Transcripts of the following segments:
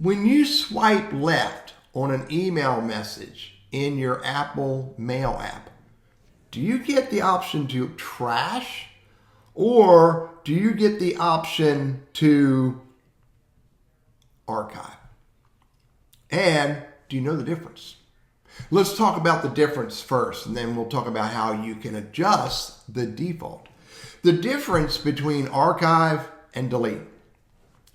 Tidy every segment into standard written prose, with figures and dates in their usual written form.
When you swipe left on an email message in your Apple Mail app, do you get the option to trash, or do you get the option to archive? And do you know the difference? Let's talk about the difference first, and then we'll talk about how you can adjust the default. The difference between archive and delete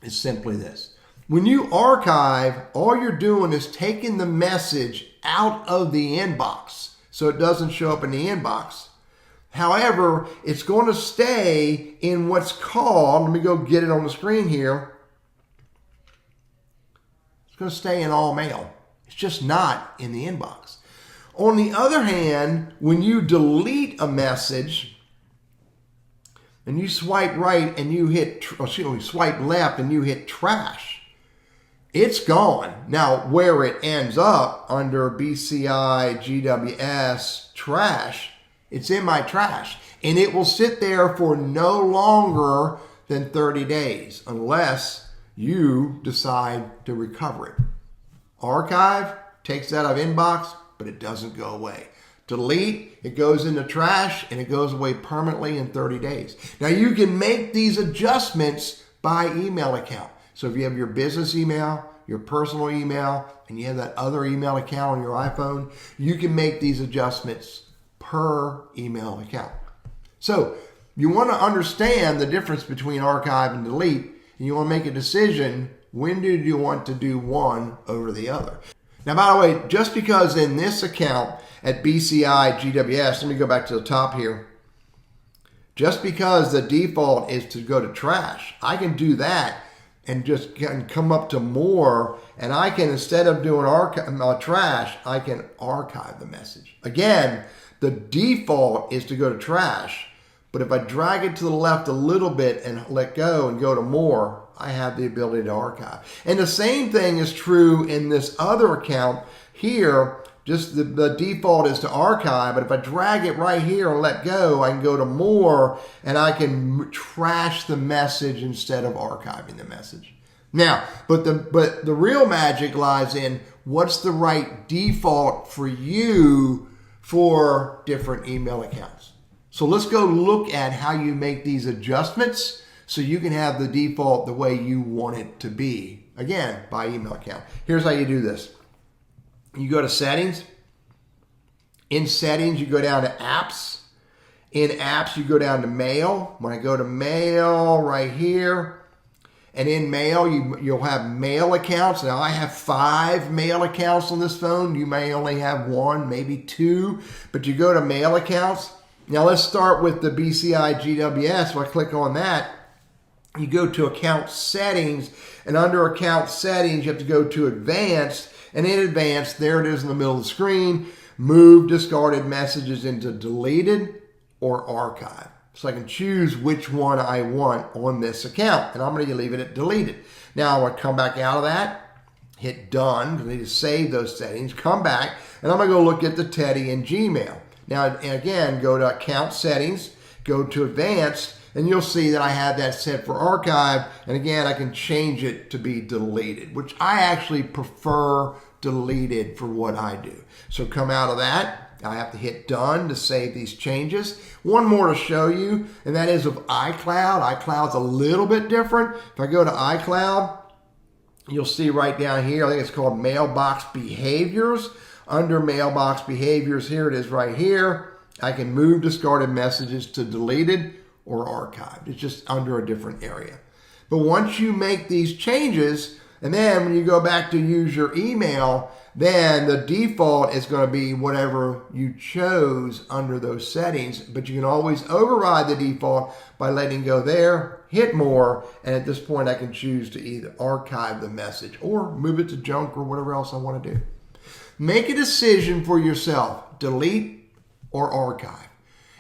is simply this. When you archive, all you're doing is taking the message out of the inbox so it doesn't show up in the inbox. However, it's going to stay in what's called, let me go get it on the screen here. It's going to stay in all mail. It's just not in the inbox. On the other hand, when you delete a message and you swipe right and you hit, swipe left and you hit trash, it's gone. Now, where it ends up under BCI, GWS, trash, it's in my trash. And it will sit there for no longer than 30 days unless you decide to recover it. Archive takes that out of inbox, but it doesn't go away. Delete, it goes into trash, and it goes away permanently in 30 days. Now, you can make these adjustments by email account. So if you have your business email, your personal email, and you have that other email account on your iPhone, you can make these adjustments per email account. So you want to understand the difference between archive and delete, and you want to make a decision, when do you want to do one over the other? Now, by the way, just because in this account at BCI GWS, let me go back to the top here. Just because the default is to go to trash, I can do that and just can come up to more, and I can, instead of doing trash, I can archive the message. Again, the default is to go to trash, but if I drag it to the left a little bit and let go and go to more, I have the ability to archive. And the same thing is true in this other account here. Just the default is to archive, but if I drag it right here and let go, I can go to more and I can trash the message instead of archiving the message. Now, but the real magic lies in what's the right default for you for different email accounts. So let's go look at how you make these adjustments so you can have the default the way you want it to be, again, by email account. Here's how you do this. You go to settings. In settings, you go down to apps. In apps, you go down to mail. When I go to mail right here, and in mail, you'll have mail accounts. Now, I have 5 mail accounts on this phone. You may only have 1, maybe 2, but you go to mail accounts. Now, let's start with the BCI GWS. So I click on that. You go to account settings, and under account settings, you have to go to advanced. And in advanced, there it is in the middle of the screen, move discarded messages into deleted or archive. So I can choose which one I want on this account. And I'm going to leave it at deleted. Now I'm going to come back out of that, hit done, because I need to save those settings, come back, and I'm going to go look at the Teddy and Gmail. Now, again, go to account settings, go to advanced, and you'll see that I have that set for archive. And again, I can change it to be deleted, which I actually prefer deleted for what I do. So come out of that. I have to hit done to save these changes. One more to show you, and that is of iCloud. iCloud's a little bit different. If I go to iCloud, you'll see right down here, I think it's called Mailbox Behaviors. Under Mailbox Behaviors, here it is right here. I can move discarded messages to deleted or archived. It's just under a different area. But once you make these changes, and then when you go back to use your email, then the default is going to be whatever you chose under those settings. But you can always override the default by letting go there, hit more, and at this point I can choose to either archive the message or move it to junk or whatever else I want to do. Make a decision for yourself, delete or archive.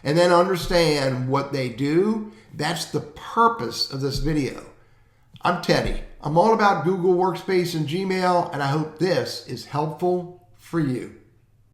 And then understand what they do. That's the purpose of this video. I'm Teddy. I'm all about Google Workspace and Gmail, and I hope this is helpful for you.